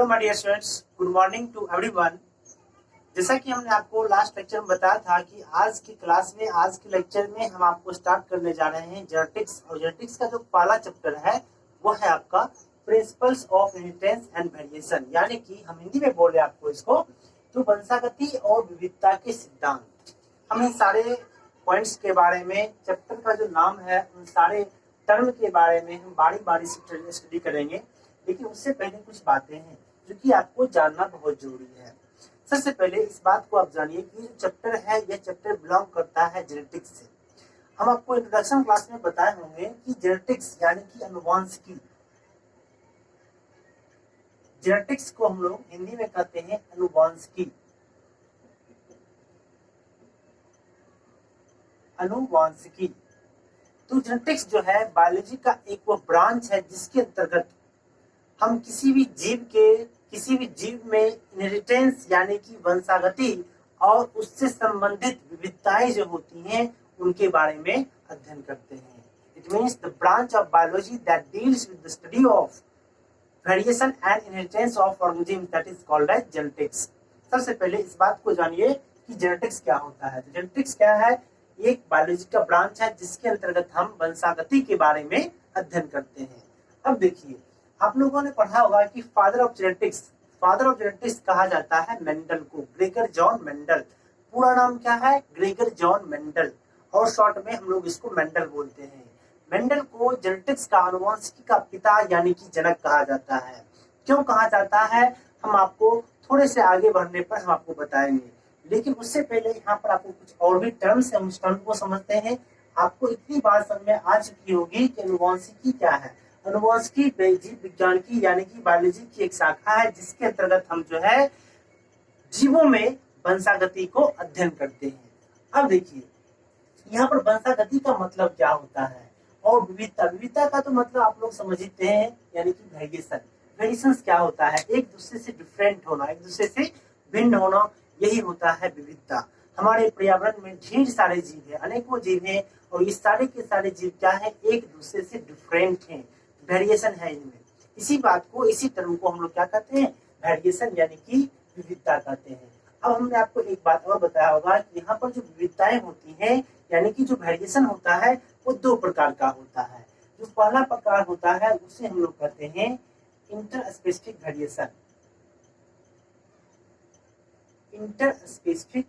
My dear students, good morning to everyone. जैसा कि हमने आपको लास्ट लेक्चर में बताया था कि आज की क्लास में, आज के लेक्चर में हम आपको स्टार्ट करने जा रहे हैं जेनेटिक्स। और जेनेटिक्स का जो पहला चैप्टर है वो है आपका principles of inheritance and variation, यानी कि हम हिंदी में बोले आपको इसको तो वंशागति और विविधता के सिद्धांत। हम इन सारे पॉइंट्स के बारे में, चैप्टर का जो नाम है उन सारे टर्म के बारे में हम बारी बारी से स्टडी करेंगे। लेकिन उससे पहले कुछ बातें हैं जो कि आपको जानना बहुत जरूरी है। सबसे पहले इस बात को आप जानिए कि जो चैप्टर है यह चैप्टर बिलोंग करता है जेनेटिक्स से। हम आपको इंट्रोडक्शन क्लास में बताए होंगे कि जेनेटिक्स यानी कि अनुवांशिकी, जेनेटिक्स को हम लोग हिंदी में कहते हैं अनुवांशिकी। अनुवांशिकी तो जेनेटिक्स जो है बायोलॉजी का एक वो ब्रांच है जिसके अंतर्गत हम किसी भी जीव में इनहेरिटेंस यानी कि वंशागति और उससे संबंधित विविधताएं जो होती हैं उनके बारे में अध्ययन करते हैं। It means the branch of biology that deals with the study of variation and inheritance of organism, that is called as genetics. सबसे पहले इस बात को जानिए कि जेनेटिक्स क्या होता है। तो जेनेटिक्स क्या है? एक बायोलॉजी का ब्रांच है जिसके अंतर्गत हम वंशागति के बारे में अध्ययन करते हैं। अब देखिए, आप लोगों ने पढ़ा होगा कि फादर ऑफ जेनेटिक्स कहा जाता है मेंडल को, ग्रेगर जॉन मेंडल। पूरा नाम क्या है? ग्रेगर जॉन मेंडल, और शॉर्ट में हम लोग इसको मेंडल बोलते हैं। मेंडल को जेनेटिक्स का, आनुवंशिकी का पिता यानी कि जनक कहा जाता है। क्यों कहा जाता है हम आपको थोड़े से आगे बढ़ने पर हम आपको बताएंगे। लेकिन उससे पहले यहाँ पर आपको कुछ और भी टर्म्स है, उस टर्म को समझते हैं। आपको इतनी बात समझ में आ चुकी होगी कि अनुवांशिकी क्या है। अनुवांशिकी जीव विज्ञान की यानी कि बायोलॉजी की एक शाखा है जिसके अंतर्गत हम जो है जीवों में वंशागति को अध्ययन करते हैं। अब देखिए, यहाँ पर वंशागति का मतलब क्या होता है और विविधता का तो मतलब आप लोग समझते हैं, यानी कि वेरिएशन। वेरिएशन क्या होता है? एक दूसरे से डिफरेंट होना, एक दूसरे से भिन्न होना, यही होता है विविधता। हमारे पर्यावरण में ढेर सारे जीव है, अनेकों जीव हैं, और ये सारे के सारे जीव क्या है? एक दूसरे से डिफरेंट हैं, वेरिएशन है इनमें। इसी बात को, इसी टर्म को हम लोग क्या कहते हैं? वेरिएशन यानी कि विविधता कहते हैं। अब हमने आपको एक बात और बताया होगा कि यहाँ पर जो विविधताएं होती हैं यानी कि जो वेरिएशन होता है वो दो प्रकार का होता है। जो पहला प्रकार होता है उसे हम लोग कहते हैं interspecific variation. Interspecific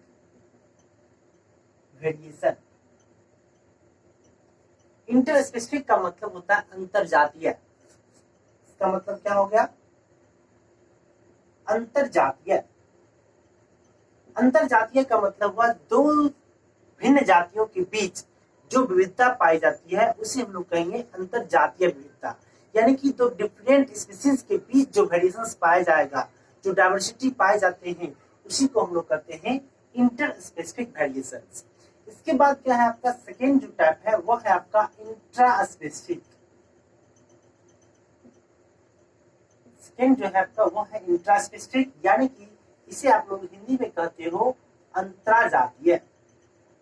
variation, interspecific का मतलब होता है अंतरजातीय। इसका मतलब क्या हो गया? अंतरजातीय। अंतरजातीय का मतलब हुआ दो भिन्न जातियों के बीच जो विविधता पाई जाती है उसे हम लोग कहेंगे अंतरजातीय विविधता। यानी कि दो डिफरेंट स्पीशीज के बीच जो वेरिएशंस पाया जाएगा, जो डाइवर्सिटी पाए जाते हैं, उसी को हम लोग कहते हैं इंटरस्पेसिफिक वेरिएशंस। इसके बाद क्या है आपका सेकेंड जो टाइप है वो है आपका इंट्रास्पेसिफिक। सेकेंड जो है आपका वो है इंट्रास्पेसिफिक, यानी कि इसे आप लोग हिंदी में कहते हो अंतराजातीय।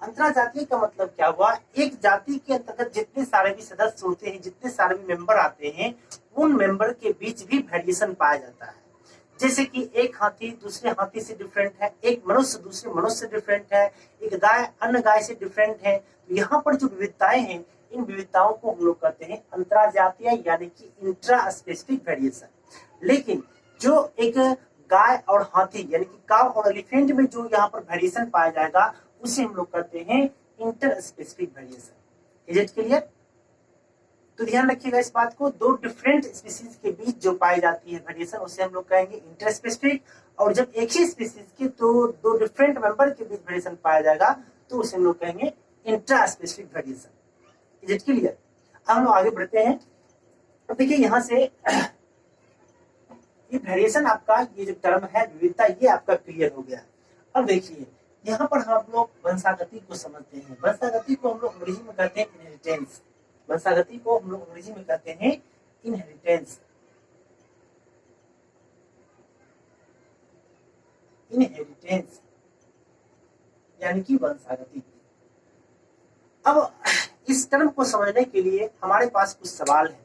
अंतराजातीय का मतलब क्या हुआ? एक जाति के अंतर्गत जितने सारे भी सदस्य होते हैं, जितने सारे भी मेंबर आते हैं, उन मेंबर के बीच भी वेरिएशन पाया जाता है। जैसे कि एक हाथी दूसरे हाथी से डिफरेंट है, एक मनुष्य दूसरे मनुष्य से डिफरेंट है, एक गाय अन्य गाय से डिफरेंट है। तो यहाँ पर जो विविधताएं हैं, इन विविधताओं को हम लोग कहते हैं अंतराजातीय यानी कि इंट्रास्पेसिफिक वेरिएशन। लेकिन जो एक गाय और हाथी यानी कि काव और एलिफेंट में जो यहाँ पर वेरिएशन पाया जाएगा उसे हम लोग कहते हैं interspecific variation. Is it clear? तो ध्यान रखिएगा इस बात को, दो डिफरेंट स्पीशीज के बीच जो पाई जाती है वेरिएशन उसे हम लोग कहेंगे इंटरस्पेसिफिक। और जब एक ही स्पीशीज के तो दो डिफरेंट मेंबर के बीच वेरिएशन पाया जाएगा तो उसे हम लोग कहेंगे intraspecific variation. Is it clear? हम लोग आगे बढ़ते हैं। अब देखिए, यहाँ से ये वेरिएशन आपका, ये जो टर्म है विविधता, ये आपका क्लियर हो गया। अब देखिए, यहाँ पर हम लोग वंशागति को समझते हैं। वंशागति को हम लोग अंग्रेजी में कहते हैं इनहेरिटेंस। वंशागति को हम लोग अंग्रेजी में कहते हैं इनहेरिटेंस। इनहेरिटेंस यानी कि वंशागति। अब इस टर्म को समझने के लिए हमारे पास कुछ सवाल है।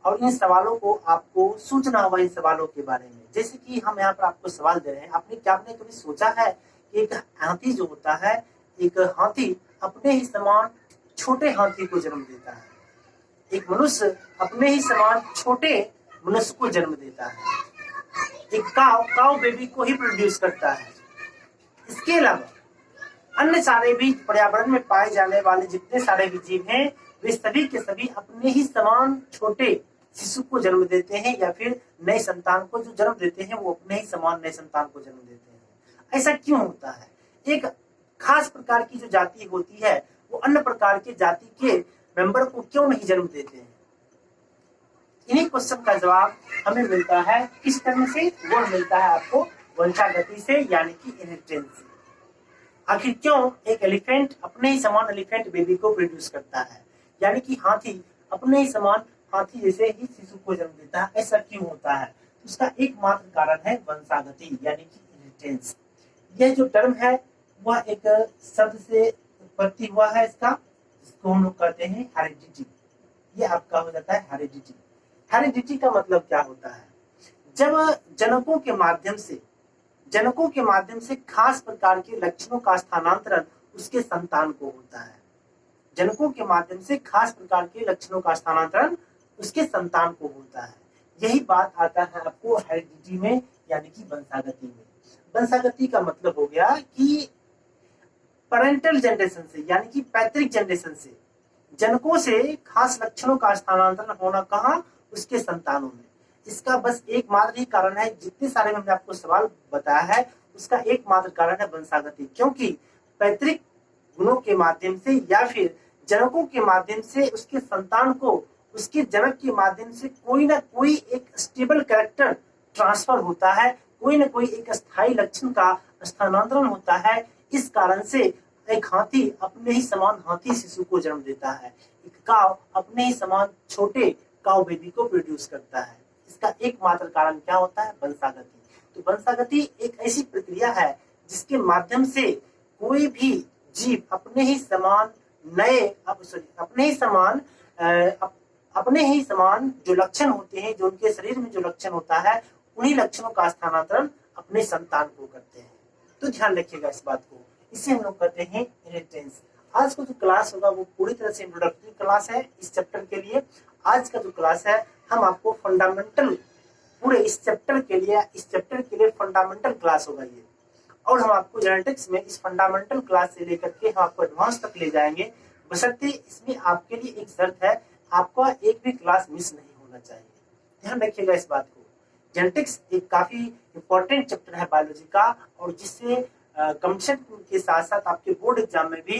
और इन सवालों को आपको सोचना होगा इन सवालों के बारे में। जैसे कि हम यहाँ पर आपको सवाल दे रहे हैं, आपने कभी सोचा है कि एक हाथी जो होता है, एक हाथी अपने ही समान छोटे हाथी को जन्म देता है, एक मनुष्य अपने ही समान छोटे मनुष्य को जन्म देता है, एक काऊ बेबी को ही प्रोड्यूस करता है। इसके अलावा अन्य सारे भी पर्यावरण में पाए जाने वाले जितने सारे भी जीव हैं, वे सभी के सभी अपने ही समान छोटे शिशु को जन्म देते हैं, या फिर नए संतान को जो जन्म देते हैं वो अपने ही समान नए संतान को जन्म देते हैं। ऐसा क्यों होता है? एक खास प्रकार की जो जाति होती है वो अन्य प्रकार के जाति के मेंबर को क्यों नहीं जन्म देते हैं? इन्हीं क्वेश्चन का जवाब हमें मिलता है किस टर्म से? वो मिलता है आपको वंशागति से, यानी कि इनहेरिटेंस से। आखिर क्यों एक एलिफेंट अपने ही समान एलिफेंट बेबी को प्रोड्यूस करता है, यानी कि हाथी अपने ही समान हाथी जैसे ही शिशु को जन्म देता है? ऐसा क्यों होता है? उसका एकमात्र कारण है वंशागति, यानी कि इनहेरिटेंस। यह जो टर्म है वह एक शब्द से उत्पत्ति हुआ है इसका, जिसको हम लोग कहते हैं हेरिडिटी। ये आपका हो जाता है हेरिडिटी। हेरिडिटी का मतलब क्या होता है? जब जनकों के माध्यम से खास प्रकार के लक्षणों का स्थानांतरण उसके संतान को होता है। जनकों के माध्यम से खास प्रकार के लक्षणों का स्थानांतरण उसके संतान को होता है। यही बात आता है आपको हेरिडिटी में, यानी कि वंशागति में। वंशागति का मतलब हो गया कि पैरेंटल जनरेशन से, यानी कि पैतृक जनरेशन से जनकों से खास लक्षणों का स्थानांतरण होना कहाँ? उसके संतानों में। इसका बस एकमात्र ही कारण है, जितने सारे मैंने आपको सवाल बताया है उसका एकमात्र कारण है वंशागति। क्योंकि पैतृक गुणों के माध्यम से या फिर जनकों के माध्यम से उसके संतान को उसके जनक के माध्यम से कोई ना कोई एक स्टेबल कैरेक्टर ट्रांसफर होता है, कोई ना कोई एक स्थायी लक्षण का स्थानांतरण होता है। इस कारण से एक हाथी अपने ही समान हाथी शिशु को जन्म देता है, एक काव अपने ही समान छोटे काव बेबी को प्रोड्यूस करता है। इसका एकमात्र कारण क्या होता है? वंशागति। तो वंशागति एक ऐसी प्रक्रिया है जिसके माध्यम से कोई भी जीव अपने ही समान अपने ही समान जो लक्षण होते हैं, जो उनके शरीर में जो लक्षण होता है, उन्हीं लक्षणों का स्थानांतरण अपने संतान को करते हैं। तो ध्यान रखिएगा इस बात को, इसे हम लोग कहते हैं इनहेरिटेंस। आज का जो क्लास होगा वो पूरी तरह से इंट्रोडक्टरी क्लास है इस चैप्टर के लिए। आज का जो क्लास है हम आपको फंडामेंटल, पूरे इस चैप्टर के लिए फंडामेंटल क्लास होगा ये, और हम आपको जेनेटिक्स में इस फंडामेंटल क्लास से लेकर के हम आपको एडवांस तक ले जाएंगे। बशर्ते इसमें आपके लिए एक शर्त है, आपका एक भी क्लास मिस नहीं होना चाहिए। ध्यान रखिएगा इस बात को। जेनेटिक्स एक काफी इंपॉर्टेंट चैप्टर है बायोलॉजी का, और जिससे कंपटीशन के साथ साथ आपके बोर्ड एग्जाम में भी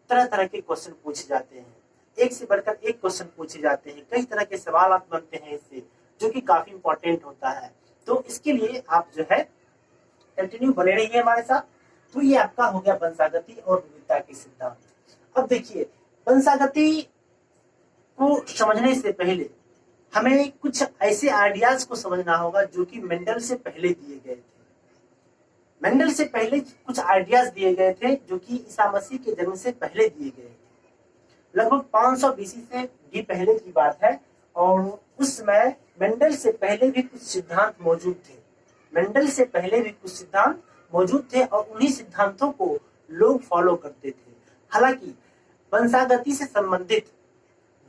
तरह तरह के क्वेश्चन पूछे जाते हैं, एक से बढ़कर एक क्वेश्चन पूछे जाते हैं, कई तरह के सवाल आप बनते हैं इससे, जो कि काफी इंपॉर्टेंट होता है। तो इसके लिए आप जो है कंटिन्यू बने रहिए हमारे साथ। तो ये आपका हो गया वंशागति और विविधता के सिद्धांत। अब देखिए, वंशागति को समझने से पहले हमें कुछ ऐसे आइडियाज को समझना होगा जो कि मेंडल से पहले दिए गए थे। मेंडल से पहले कुछ आइडियाज दिए गए थे जो कि ईसा मसीह के जन्म से पहले दिए गए थे। लगभग 500 बीसी से भी पहले की बात है, और उस समय मेंडल से पहले भी कुछ सिद्धांत मौजूद थे। मेंडल से पहले भी कुछ सिद्धांत मौजूद थे और उन्हीं सिद्धांतों को लोग फॉलो करते थे। हालांकि वंशागति से संबंधित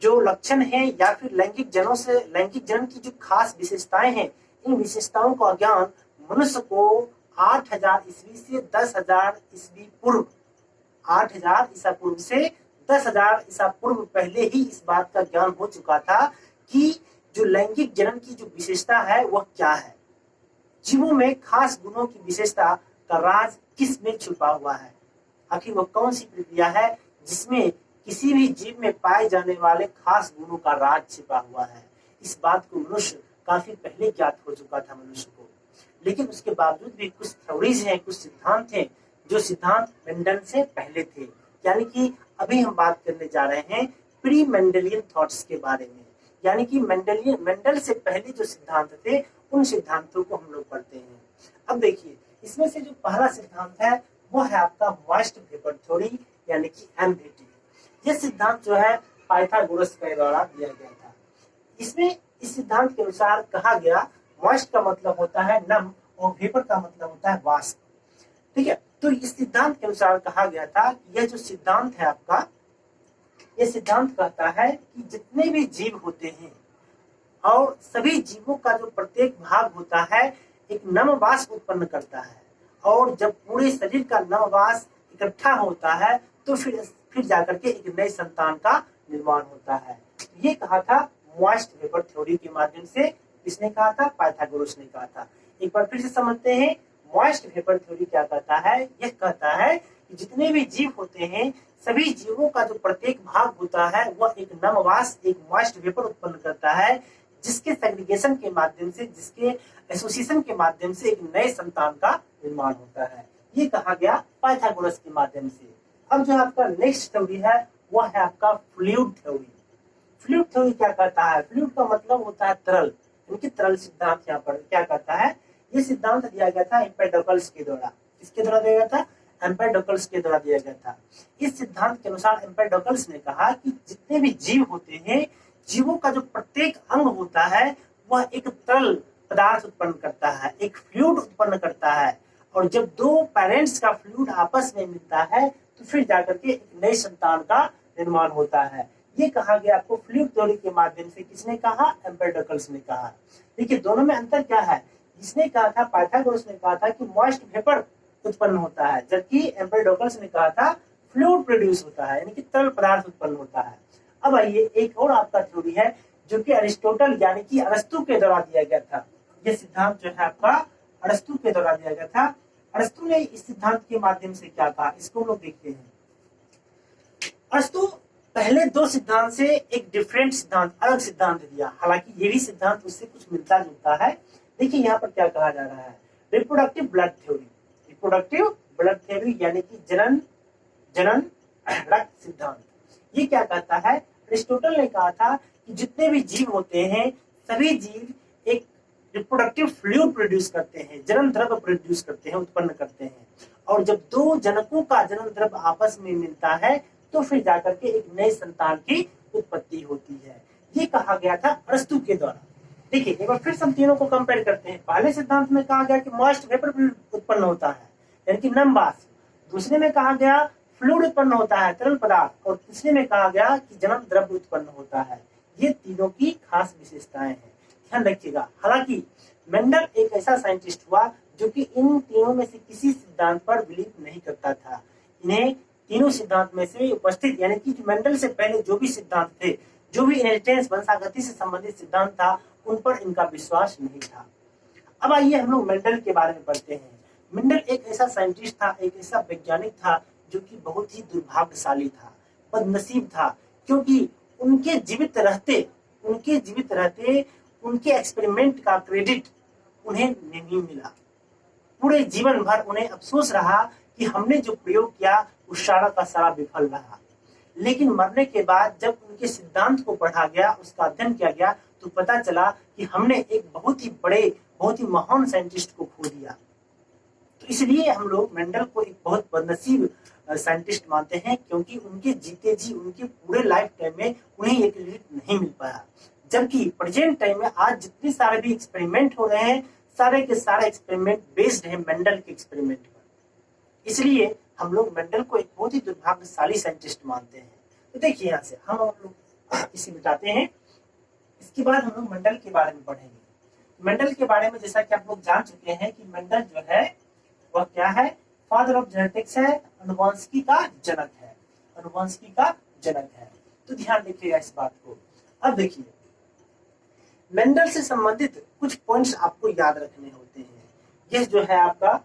जो लक्षण हैं या फिर लैंगिक जनन की जो खास विशेषताएं हैं, इन विशेषताओं का ज्ञान मनुष्य को 8000 ईस्वी से 10,000 ईस्वी पूर्व, 8000 ईसा पूर्व से 10,000 ईसा पूर्व पहले ही इस बात का ज्ञान हो चुका था कि जो लैंगिक जनन की जो विशेषता है वह क्या है, जीवों में खास गुणों की विशेषता का राज किस में छुपा हुआ है, आखिर वह कौन सी प्रक्रिया है जिसमें किसी भी जीव में पाए जाने वाले खास गुणों का राज छिपा हुआ है। इस बात को मनुष्य काफी पहले ज्ञात हो चुका था मनुष्य को, लेकिन उसके बावजूद भी कुछ थ्योरीज हैं, कुछ सिद्धांत हैं जो सिद्धांत मेंडल से पहले थे। यानी कि अभी हम बात करने जा रहे हैं प्री मेंडलियन थॉट्स के बारे में, यानी कि मेंडल से पहले जो सिद्धांत थे उन सिद्धांतों को हम लोग पढ़ते हैं। अब देखिए, इसमें से जो पहला सिद्धांत है वो है आपका मॉइस्ट वेपर थ्योरी, यानी कि एमवीटी। यह सिद्धांत जो है पाइथागोरस के द्वारा दिया गया था। इसमें इस सिद्धांत के अनुसार कहा गया मॉइस्ट का मतलब होता है नम और वेपर का मतलब होता है वाष्प। ठीक है, तो इस सिद्धांत के अनुसार कहा गया था कि यह जो सिद्धांत है आपका, यह सिद्धांत कहता है कि जितने भी जीव होते हैं और सभी जीवों का जो प्रत्येक भाग होता है एक नम वाष्प उत्पन्न करता है, और जब पूरे शरीर का नम वाष्प इकट्ठा होता है तो फिर जाकर के एक नई संतान का निर्माण होता है। ये कहा था मॉइस्ट वेपर थ्योरी के माध्यम से। किसने कहा था? पाइथागोरस ने कहा था। एक बार फिर से समझते हैं मॉइस्ट वेपर थ्योरी क्या कहता है। यह कहता है कि जितने भी जीव होते हैं सभी जीवों का जो प्रत्येक भाग होता है वह एक नम वाष्प एक मॉइस्ट वेपर उत्पन्न करता है, जिसके सेग्रीगेशन के माध्यम से, जिसके एसोसिएशन के माध्यम से एक नए संतान का निर्माण होता है। ये कहा गया पाइथागोरस के माध्यम से। अब जो आपका नेक्स्ट थ्योरी है वह है आपका फ्लूइड थ्योरी। फ्लूइड थ्योरी क्या कहता है? फ्लूइड का मतलब होता है तरल, यानी तरल सिद्धांत। यहाँ पर क्या कहता है? ये सिद्धांत दिया गया था एम्पेडोकल्स के द्वारा। किसके द्वारा दिया गया था? एम्पेडोकल्स के द्वारा दिया गया था। इस सिद्धांत के अनुसार एम्पेडोकल्स ने कहा कि जितने भी जीव होते हैं, जीवों का जो प्रत्येक अंग होता है वह एक तरल पदार्थ उत्पन्न करता है, एक फ्लूइड उत्पन्न करता है, और जब दो पेरेंट्स का फ्लूइड आपस में मिलता है तो फिर जाकर के एक नई संतान का निर्माण होता है। ये कहा गया आपको फ्लूइड थ्योरी के माध्यम से। किसने कहा? एम्पेडोकल्स ने कहा। देखिए दोनों में अंतर क्या है। इसने कहा था, पाइथागोरस ने कहा था कि मॉइस्ट वेपर उत्पन्न होता है, जबकि एम्पेडोकल्स ने कहा था फ्लूइड प्रोड्यूस होता है, यानी कि तरल पदार्थ उत्पन्न होता है। अब आइए एक और आपका थ्योरी है जो कि अरिस्टोटल यानी कि अरस्तु के द्वारा दिया गया था। यह सिद्धांत जो है आपका अरस्तु के द्वारा दिया गया था। अरस्तु ने इस सिद्धांत के माध्यम से क्या कहा, इसको हम लोग देखते हैं। अरस्तु पहले दो सिद्धांत से एक डिफरेंट सिद्धांत, अलग सिद्धांत दिया, हालांकि ये भी सिद्धांत उससे कुछ मिलता जुलता है। देखिए यहाँ पर क्या कहा जा रहा है, reproductive blood theory. Reproductive blood theory यानी कि जनन रक्त सिद्धांत। ये क्या कहता है? अरिस्टोटल ने कहा था कि जितने भी जीव होते हैं सभी जीव एक रिप्रोडक्टिव फ्लूइड प्रोड्यूस करते हैं, जनन द्रव्य प्रोड्यूस करते हैं, उत्पन्न करते हैं, और जब दो जनकों का जनन द्रव्य आपस में मिलता है तो फिर जाकर के एक नई संतान की उत्पत्ति होती है। ये कहा गया था अरस्तु के द्वारा। देखिए एक बार फिर हम तीनों को कंपेयर करते हैं। पहले सिद्धांत में कहा गया कि मॉइस्ट वेपर उत्पन्न होता है, यानी कि नम वाष्प। दूसरे में कहा गया फ्लूइड उत्पन्न होता है, तरल पदार्थ। और तीसरे में कहा गया कि जनन द्रव्य उत्पन्न होता है। ये तीनों की खास विशेषताएं हैं, ध्यान रखिएगा। हालांकि मेंडल एक ऐसा साइंटिस्ट हुआ जो कि इन तीनों में से किसी सिद्धांत पर बिलीव नहीं करता था। इन्हें तीनों सिद्धांत में से उपस्थित, यानी कि मेंडल से पहले जो भी सिद्धांत थे, जो भी इनहेरिटेंस वंशागति से संबंधित सिद्धांत था, उन पर इनका विश्वास नहीं था। अब आइए हम लोग मेंडल के बारे में पढ़ते हैं। मेंडल एक ऐसा साइंटिस्ट था, एक ऐसा वैज्ञानिक था जो कि बहुत ही दुर्भाग्यशाली था, बदनसीब था, क्योंकि उनके जीवित रहते उनके एक्सपेरिमेंट का क्रेडिट उन्हें नहीं मिला। पूरे जीवन भर उन्हें अफसोस रहा कि हमने जो प्रयोग किया वो सारा का सारा विफल रहा। लेकिन मरने के बाद जब उनके सिद्धांत को पढ़ा गया, उसका अध्ययन किया गया, तो पता चला कि हमने एक बहुत ही बड़े, बहुत ही महान साइंटिस्ट को खो दिया। तो इसलिए हम लोग मेंडल को एक बहुत बदनसीब साइंटिस्ट मानते हैं, क्योंकि उनके जीते जी उनके पूरे लाइफ टाइम में उन्हें ये क्रेडिट नहीं मिल पाया। जबकि प्रेजेंट टाइम में आज जितने सारे भी एक्सपेरिमेंट हो रहे हैं, सारे के सारे एक्सपेरिमेंट बेस्ड है मेंडल के एक्सपेरिमेंट पर। इसलिए हम लोग मेंडल को एक बहुत ही दुर्भाग्यशाली साइंटिस्ट मानते हैं। तो देखिए यहाँ से हम लोग इसे मिटाते हैं। इसके बाद हम लोग मेंडल के बारे में पढ़ेंगे। मेंडल के बारे में जैसा कि आप लोग जान चुके हैं कि मेंडल जो है वह क्या है, फादर ऑफ जेनेटिक्स है, अनुवांशिकी का जनक है, अनुवांशिकी का जनक है। तो ध्यान रखिएगा इस बात को। अब देखिए मेंडल से संबंधित कुछ पॉइंट्स आपको याद रखने होते हैं। यह जो है आपका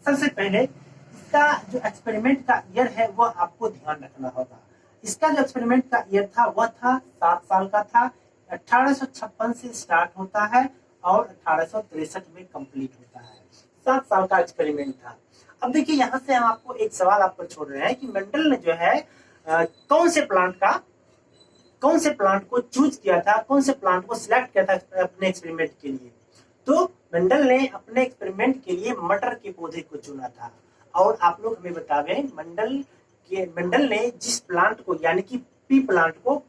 सबसे पहले इसका जो एक्सपेरिमेंट का ईयर है वह आपको ध्यान रखना होगा। इसका जो एक्सपेरिमेंट का ईयर था वह था 7 साल का था। 1856 से स्टार्ट होता है और 1863 में कंप्लीट होता है। 7 साल का एक्सपेरिमेंट था। अब देखिए यहाँ से हम आपको एक सवाल आप पर छोड़ रहे हैं कि मेंडल ने जो है कौन से प्लांट को चूज किया था, कौन से प्लांट को सिलेक्ट किया था अपने एक्सपेरिमेंट के लिए। तो मेंडल ने अपने एक्सपेरिमेंट के लिए मटर के पौधे को चुना था। और आप लोग हमें बतावें मेंडल ने जिस प्लांट को, यानी कि पी प्लांट को,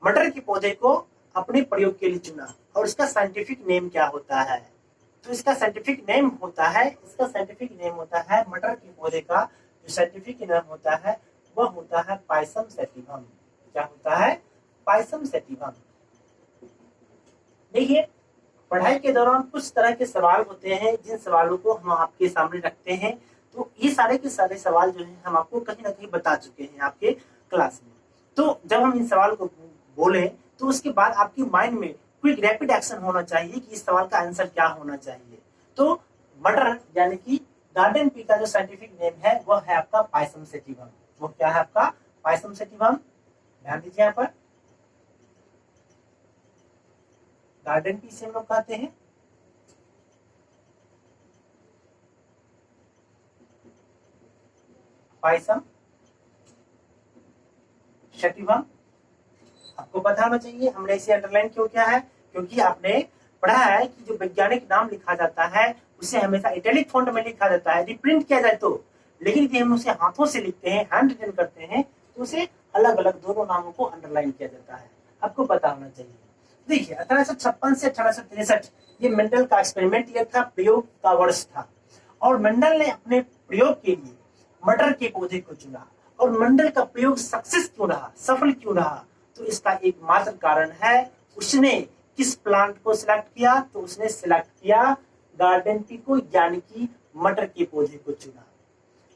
मटर के पौधे को अपने प्रयोग के लिए चुना और इसका साइंटिफिक नेम क्या होता है? तो इसका साइंटिफिक नेम होता है, मटर के पौधे का जो साइंटिफिक नेम होता है वह होता है पायसम सैटिवम। क्या होता है? पायसम सैटिवम। देखिए, पढ़ाई के दौरान कुछ तरह के सवाल होते हैं जिन सवालों को हम आपके सामने रखते हैं। तो ये सारे के सारे सवाल जो है हम आपको कहीं ना कहीं बता चुके हैं आपके क्लास में। तो जब हम इन सवाल को बोले तो उसके बाद आपके माइंड में क्विक रैपिड एक्शन होना चाहिए कि इस सवाल का आंसर क्या होना चाहिए। तो मटर यानी कि गार्डन पी का जो साइंटिफिक नेम है वह है आपका पायसम सैटिवम। वो क्या है आपका? पायसम सैटिवम। ध्यान दीजिए यहाँ पर, गार्डन पी से हम लोग कहते हैं। पायसम सैटिवम आपको पता होना चाहिए। हमने इसे अंडरलाइन क्यों किया है? क्योंकि आपने पढ़ा है कि जो वैज्ञानिक नाम लिखा जाता है उसे हमेशा इटैलिक फॉन्ट में लिखा जाता है, रिप्रिंट किया जाए तो। लेकिन यदि हम उसे हाथों से लिखते हैं, हैंड रिटन करते हैं, तो उसे अलग अलग दोनों नामों को अंडरलाइन किया जाता है। आपको पता होना चाहिए। देखिए, 1856 से 1863 ये मेंडल का एक्सपेरिमेंट ईयर था, प्रयोग का वर्ष था। और मेंडल ने अपने प्रयोग के लिए मटर के पौधे को चुना। और मेंडल का प्रयोग सक्सेस क्यों रहा, सफल क्यों रहा? तो इसका एकमात्र कारण है उसने किस प्लांट को सिलेक्ट किया? तो उसने सिलेक्ट किया गार्डन पी को, यानी कि मटर के पौधे को चुना।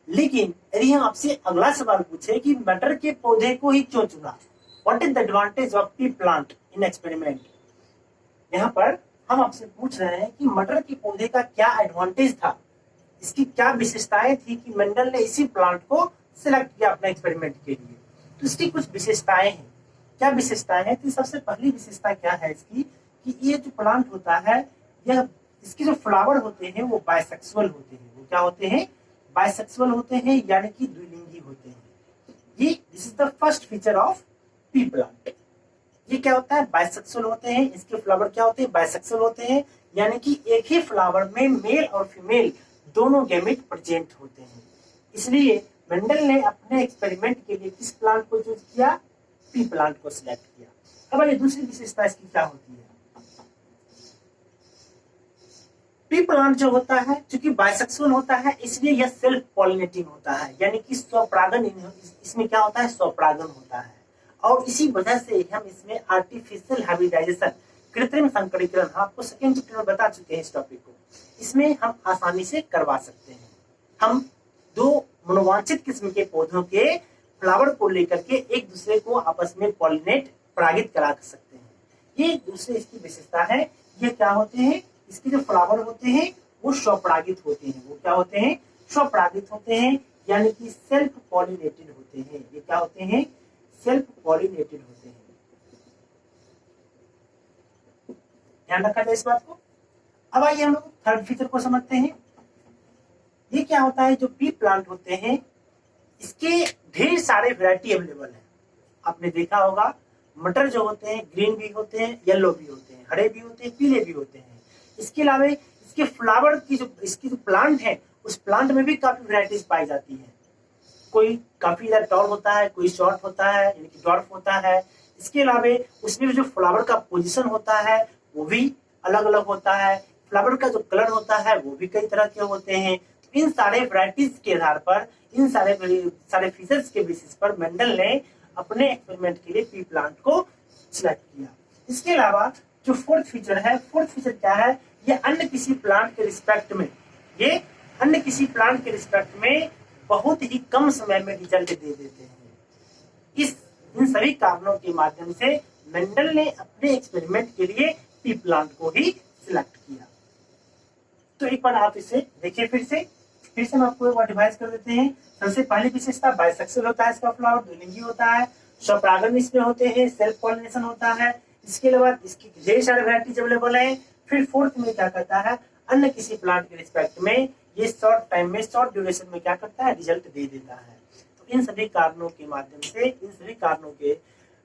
लेकिन यदि हम आपसे अगला सवाल पूछे कि मटर के पौधे को ही क्यों चुना, what is the advantage of P plant in experiment, यहाँ पर हम आपसे पूछ रहे हैं कि मटर के पौधे का क्या एडवांटेज था, इसकी क्या विशेषताएं थी कि मेंडल ने इसी प्लांट को सिलेक्ट किया अपने एक्सपेरिमेंट के लिए। तो इसकी कुछ विशेषताएं हैं। क्या विशेषताएं हैं? तो सबसे पहली विशेषता क्या है इसकी कि ये जो प्लांट होता है, यह इसके जो फ्लावर होते हैं वो बायसेक्सुअल होते हैं। वो क्या होते हैं? बायसेक्सुअल होते हैं, यानी कि द्विलिंगी होते हैं। ये this is the first feature of P plant. ये क्या होता है? बायसेक्सुअल होते हैं। इसके फ्लावर क्या होते हैं? बायसेक्सुअल होते हैं, यानी कि एक ही फ्लावर में मेल और फीमेल दोनों गैमेट प्रेजेंट होते हैं। इसलिए मेंडल ने अपने एक्सपेरिमेंट के लिए किस प्लांट को चूज किया? पी प्लांट को सिलेक्ट किया। अब ये दूसरी विशेषता इसकी क्या होती है? पी प्लांट जो होता है, चूंकि बायसेक्सुअल होता है, इसलिए यह सेल्फ पॉलिनेटिंग होता है, यानी कि स्वपरागन इसमें क्या होता है? स्वपरागन होता है। और इसी वजह से हम इसमें आर्टिफिशियल हाइब्रिडाइजेशन, कृत्रिम संकरीकरण, आपको सेकेंड चैप्टर में बता चुके हैं इस टॉपिक को, इसमें हम आसानी से करवा सकते हैं। हम दो मनोवांछित किस्म के पौधों के फ्लावर को लेकर के एक दूसरे को आपस में पॉलिनेट, परागित करा सकते हैं। ये दूसरी इसकी विशेषता है। ये क्या होते हैं? इसके जो फ्लावर होते हैं वो स्वपरागित होते हैं। वो क्या होते हैं? स्वपरागित होते हैं, यानी कि सेल्फ पॉलिनेटेड होते हैं। ये क्या होते हैं? सेल्फ पॉलिनेटेड होते हैं। ध्यान रखा जाए इस बात को। अब आइए हम लोग थर्ड फीचर को समझते हैं। ये क्या होता है? जो पी प्लांट होते हैं इसके ढेर सारे वैरायटी अवेलेबल है। आपने देखा होगा मटर जो होते हैं ग्रीन भी होते हैं, येलो भी होते हैं, हरे भी होते हैं, पीले भी होते हैं। इसके अलावा इसके फ्लावर की इसकी जो प्लांट है उस प्लांट में भी काफी वैरायटीज पाई जाती है। कोई काफी ज्यादा टॉल होता है, कोई शॉर्ट होता है, यानी कि डॉर्फ होता है। इसके अलावा उसमें भी जो फ्लावर का पोजीशन होता है वो भी अलग अलग होता है। फ्लावर का जो कलर होता है वो भी कई तरह के होते हैं। इन सारे वैरायटीज के आधार पर, इन सारे फीचर्स के बेसिस पर मेंडल ने अपने एक्सपेरिमेंट के लिए पी प्लांट को सिलेक्ट किया। इसके अलावा जो फोर्थ फीचर है, फोर्थ फीचर क्या है? ये अन्य किसी प्लांट के रिस्पेक्ट में, ये अन्य किसी प्लांट के रिस्पेक्ट में बहुत ही कम समय में रिजल्ट दे देते हैं। इन सभी कारणों के माध्यम से मेंडल ने अपने एक्सपेरिमेंट के लिए पी प्लांट को ही सिलेक्ट किया। तो एक बार आप इसे देखिए फिर से हम आपको एक बार डिवाइड कर देते हैं। सबसे पहली विशेषता बायसेक्सुअल होता है, इसका फ्लावर द्विलिंगी होता है, स्वपरागन इसमें होते हैं, सेल्फ पॉलिनेशन होता है। इसके अलावा इसकी ढेर सारे वैरायटीज अवेलेबल है। फिर फोर्थ में क्या करता है? अन्य किसी प्लांट के रिस्पेक्ट में ये शॉर्ट टाइम में, शॉर्ट ड्यूरेशन में क्या करता है? रिजल्ट दे देता है। तो इन सभी कारणों के माध्यम से, इन सभी कारणों के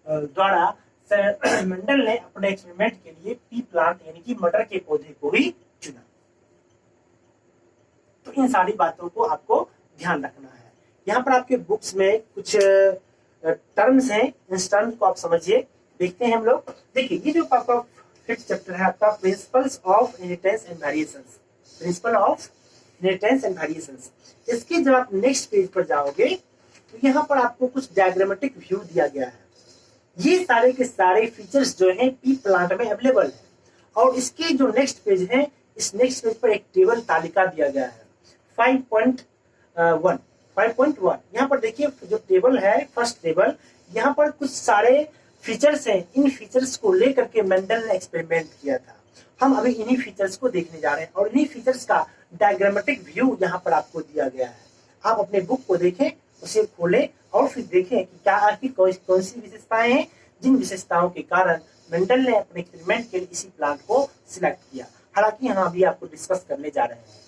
द्वारा मेंडल ने अपने एक्सपेरिमेंट के लिए पी प्लांट यानी कि मटर के पौधे को ही चुना। तो इन सारी बातों को आपको ध्यान रखना है। यहाँ पर आपके बुक्स में कुछ टर्म्स हैं, इन टर्म्स को आप समझिए। देखते हैं हम लोग। देखिए ये जो आपका फिफ्थ चैप्टर है आपका principles of inheritance and variations, principle of inheritance and variations. इसके जब आप नेक्स्ट पेज पर जाओगे तो यहाँ पर आपको कुछ डायग्रामेटिक व्यू दिया गया है। ये सारे के सारे फीचर्स जो हैं पी प्लांट में अवेलेबल है। और इसके जो नेक्स्ट पेज है, इस नेक्स्ट पेज पर एक टेबल तालिका दिया गया है 5.1 यहाँ पर देखिए जो टेबल है, फर्स्ट टेबल, यहाँ पर कुछ सारे फीचर्स हैं। इन फीचर्स को लेकर के मेंडल ने एक्सपेरिमेंट किया था। हम अभी इन्हीं फीचर्स को देखने जा रहे हैं और इन्हीं फीचर्स का डायग्रामेटिक व्यू यहाँ पर आपको दिया गया है। आप अपने बुक को देखें, उसे खोलें और फिर देखें कि क्या आखिर कौन सी विशेषताएं हैं जिन विशेषताओं के कारण मेंडल ने अपने एक्सपेरिमेंट के लिए इसी प्लांट को सिलेक्ट किया। हालांकि हम अभी आपको डिस्कस करने जा रहे हैं।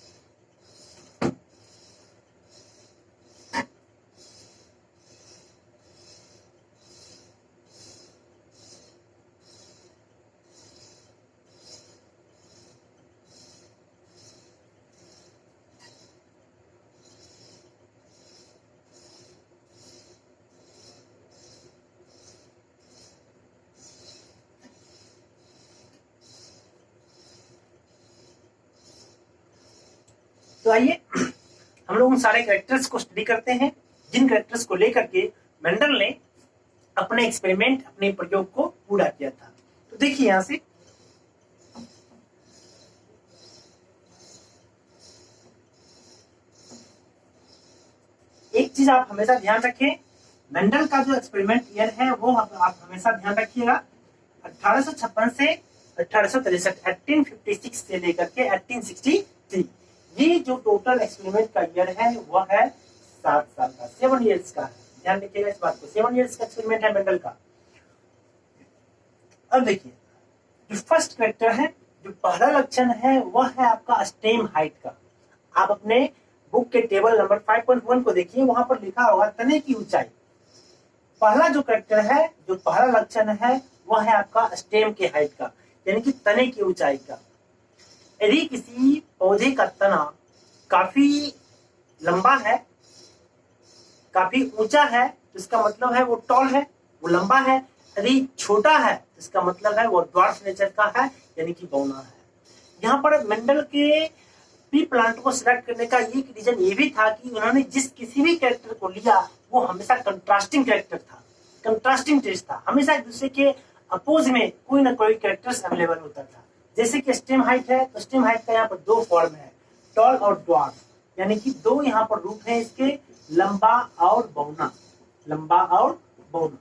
तो आइए हम लोग उन सारे कैरेक्टर्स को स्टडी करते हैं जिन कैरेक्टर्स को लेकर के मेंडल ने अपने एक्सपेरिमेंट, अपने प्रयोग को पूरा किया था। तो देखिए यहां से एक चीज आप हमेशा ध्यान रखें, मेंडल का जो एक्सपेरिमेंट ईयर है वो आप हमेशा ध्यान रखिएगा 1856 से 1863, 1856 से लेकर के 1863। ये जो टोटल एक्सपेरिमेंट का ईयर है वह है 7 साल का, 7 इयर्स का है। ध्यान रखिएगा इस बात को, 7 इयर्स का एक्सपेरिमेंट है मेंडल का। अब देखिए जो फर्स्ट कैरेक्टर है, जो पहला लक्षण है वह है आपका स्टेम हाइट का। आप अपने बुक के टेबल नंबर 5.1 को देखिए, वहां पर लिखा होगा तने की ऊंचाई। पहला जो कैरेक्टर है, जो पहला लक्षण है वह है आपका स्टेम के हाइट का, यानी कि तने की ऊंचाई का। यदि किसी पौधे का तना काफी लंबा है, काफी ऊंचा है, तो इसका मतलब है वो टॉल है, वो लंबा है। यदि छोटा है तो इसका मतलब है वो ड्वार्फ नेचर का है, यानी कि बौना है। यहाँ पर मेंडल के पी प्लांट को सिलेक्ट करने का एक रीजन ये भी था कि उन्होंने जिस किसी भी कैरेक्टर को लिया वो हमेशा कंट्रास्टिंग कैरेक्टर था, कंट्रास्टिंग टेस्ट था। हमेशा एक दूसरे के अपोज में कोई ना कोई कैरेक्टर्स अवेलेबल होता था। जैसे कि स्टेम हाइट है, तो स्टेम हाइट का यहाँ पर 2 फॉर्म है, टॉल और ड्वार्फ, यानी कि 2 यहाँ पर रूप है इसके, लंबा और बौना, लंबा और बौना।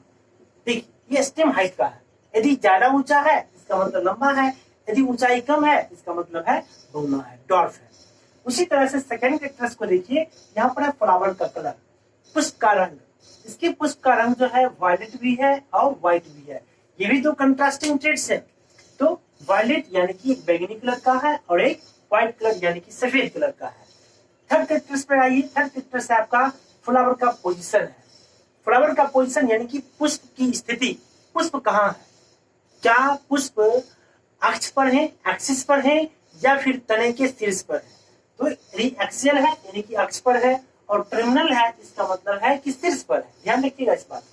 देखिए ये स्टेम हाइट का है। यदि ज्यादा ऊंचा है इसका मतलब लंबा है, यदि ऊंचाई कम है इसका मतलब है बौना है, ड्वार्फ है। उसी तरह से सेकेंड कैरेक्टर्स को देखिए, यहाँ पर है फ्लावर का कलर, पुष्प का रंग। इसके पुष्प का रंग जो है वायलेट भी है और व्हाइट भी है। ये भी 2 कंट्रास्टिंग ट्रेड्स है। तो वायलेट यानी कि एक बैंगनी कलर का है और एक व्हाइट कलर यानी कि सफेद कलर का है। थर्ड कैरेक्टर्स पे आइए। थर्ड कैरेक्टर से आपका फ्लावर का पोजीशन है। फ्लावर का पोजीशन यानी कि पुष्प की स्थिति, पुष्प कहाँ है, क्या पुष्प अक्ष पर है, एक्सिस पर है, या फिर तने के शीर्ष पर है। तो एक्सियल है यानी कि अक्ष पर है, और टर्मिनल है इसका मतलब है कि शीर्ष पर है। ध्यान रखिएगा इस बात को।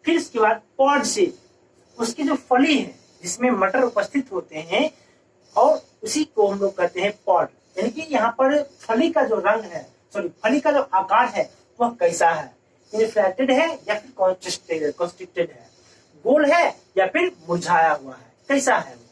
फिर इसके बाद पॉड शेप, उसकी जो फली है जिसमें मटर उपस्थित होते हैं, और उसी को हम लोग कहते हैं पॉड। यानी कि यहाँ पर फली का जो रंग है, सॉरी फली का जो आकार है वह कैसा है, इन्फ्लेटेड है या फिर कॉन्स्ट्रिक्टेड है, गोल है या फिर मुरझाया हुआ है, कैसा है वो,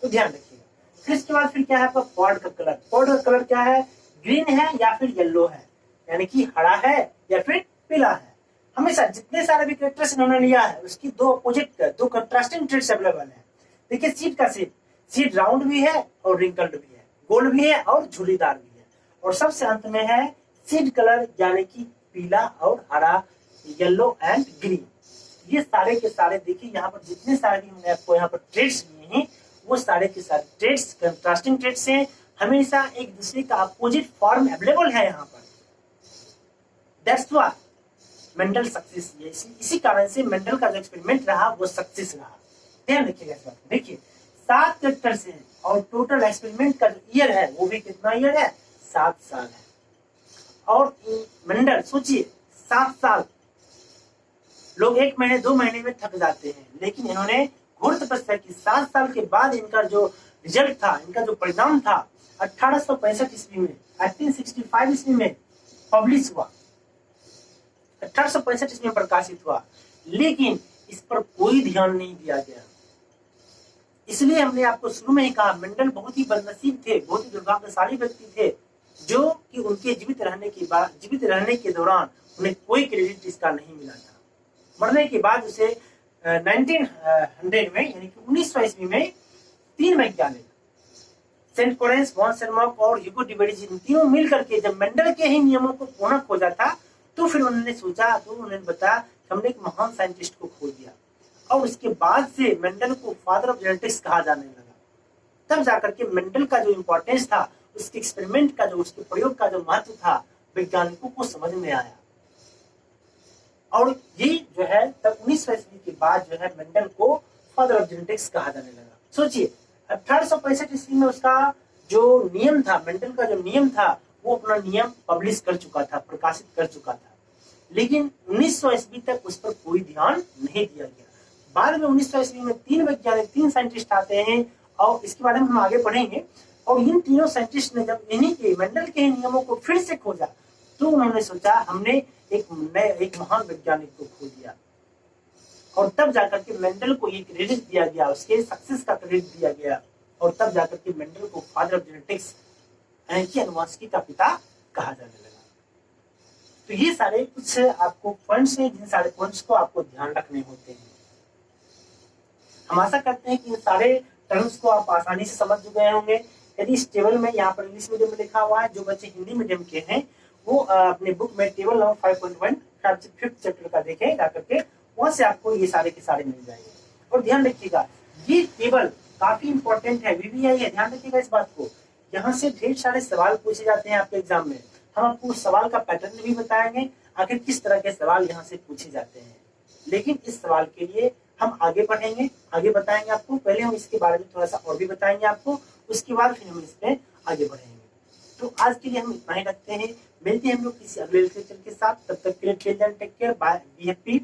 तो ध्यान रखिएगा। फिर इसके बाद फिर क्या है आपका पॉड का कलर। पॉड का कलर क्या है, ग्रीन है या फिर येलो है, यानी कि हरा है या फिर पीला है। हमेशा जितने सारे भी कैरेक्टर्स इन्होंने लिया है उसकी 2 अपोजिट, 2 कंट्रास्टिंग ट्रेड्स अवेलेबल है। देखिए सीड का सीड राउंड भी है और रिंकल्ड भी है, गोल भी है और झुलीदार भी है, और सबसे अंत में है सीड कलर यानी कि पीला और हरा, येलो एंड ग्रीन। ये सारे के सारे देखिए यहाँ पर जितने सारे भी हमने आपको यहाँ पर ट्रेड्स दिए हैं वो सारे के सारे ट्रेड्स कंट्रास्टिंग ट्रेड्स हैं। हमेशा एक दूसरे का अपोजिट फॉर्म अवेलेबल है यहाँ पर। दैट्स व्हाई मेंडल सक्सेस, इसी कारण से मेंडल का जो एक्सपेरिमेंट रहा वो सक्सेस रहा। ध्यान रखिएगा इस बात। देखिए 7 कैरेक्टर्स हैं और टोटल एक्सपेरिमेंट का जो ईयर है वो भी कितना ईयर है, 7 साल है। और मेंडल सोचिए 7 साल लोग 1 महीने 2 महीने में थक जाते हैं, लेकिन इन्होंने घोर तपस्या की। 7 साल के बाद इनका जो रिजल्ट था, इनका जो परिणाम था, 1865 ईस्वी में, 1865 ईस्वी में पब्लिश हुआ, 1865 ईस्वी में प्रकाशित हुआ, लेकिन इस पर कोई ध्यान नहीं दिया गया। इसलिए हमने आपको शुरू में ही कहा, मेंडल बहुत ही बदनसीब थे, बहुत ही दुर्भाग्यशाली व्यक्ति थे, जो कि उनके जीवित रहने के दौरान उन्हें कोई क्रेडिट इसका नहीं मिला था। मरने के बाद उसे 1900 में, यानी कि 1900 ईस्वी में 3 वैज्ञानिक, सेंट कोरेंस, वॉन सेरमॉक और ह्यूगो डिवेरिज, इन तीनों मिलकर के जब मेंडल के ही नियमों को पुनः खोजा था, तो फिर उन्होंने सोचा, तो उन्होंने बताया हमने एक महान साइंटिस्ट को खो दिया। और उसके बाद से मेंडल को फादर ऑफ जेनेटिक्स कहा जाने लगा। तब जाकर के मेंडल का जो इम्पोर्टेंस था, उसके एक्सपेरिमेंट का, जो उसके प्रयोग का जो महत्व था, वैज्ञानिकों को समझ में आया। और ये जो है तब 1900 ईस्वी के बाद जो है मेंडल को फादर ऑफ जेनेटिक्स कहा जाने लगा। सोचिए, 1865 ईस्वी में उसका जो नियम था, मेंडल का जो नियम था, वो अपना नियम पब्लिश कर चुका था, प्रकाशित कर चुका था, लेकिन 1900 ईस्वी तक उस पर कोई ध्यान नहीं दिया गया। बाद में 1900 ईस्वी में 3 वैज्ञानिक, 3 साइंटिस्ट आते हैं, और इसके बारे में हम आगे पढ़ेंगे। और इन तीनों साइंटिस्ट ने जब इन्हीं के मेंडल के नियमों को फिर से खोजा, तो उन्होंने सोचा हमने एक महान वैज्ञानिक को खो दिया। और तब जाकर के मेंडल को ये क्रेडिट दिया गया, उसके सक्सेस का क्रेडिट दिया गया, और तब जाकर के मेंडल को फादर ऑफ जेनेटिक्स, यानी कि अनुवांशिकी का पिता कहा जाने लगा। तो ये सारे कुछ आपको पॉइंट्स हैं, जिन सारे पॉइंट्स को आपको ध्यान रखने होते हैं। हम आशा करते हैं कि इन सारे टर्म्स को आप आसानी से समझ गए होंगे। यदि इस टेबल में यहाँ पर इंग्लिश मीडियम में लिखा हुआ है, जो बच्चे हिंदी मीडियम के हैं वो अपने बुक में टेबल नंबर 5.1 5th चैप्टर का देखें जाकर के, वहां से आपको ये सारे के सारे मिल जाएंगे। और ध्यान रखिएगा, ये टेबल काफी इंपॉर्टेंट है, VVI है, ध्यान रखिएगा इस बात को। यहाँ से ढेर सारे सवाल पूछे जाते हैं आपके एग्जाम में। हम आपको सवाल का पैटर्न भी बताएंगे, आखिर किस तरह के सवाल यहाँ से पूछे जाते हैं। लेकिन इस सवाल के लिए हम आगे बढ़ेंगे, आगे बताएंगे आपको। पहले हम इसके बारे में थोड़ा सा और भी बताएंगे आपको, उसके बाद फिर हम इस पे आगे बढ़ेंगे। तो आज के लिए हम इतना ही रखते हैं, मिलते हैं हम लोग किसी अगले लेक्चर के साथ। तब तक के लिए take care, bye, be happy.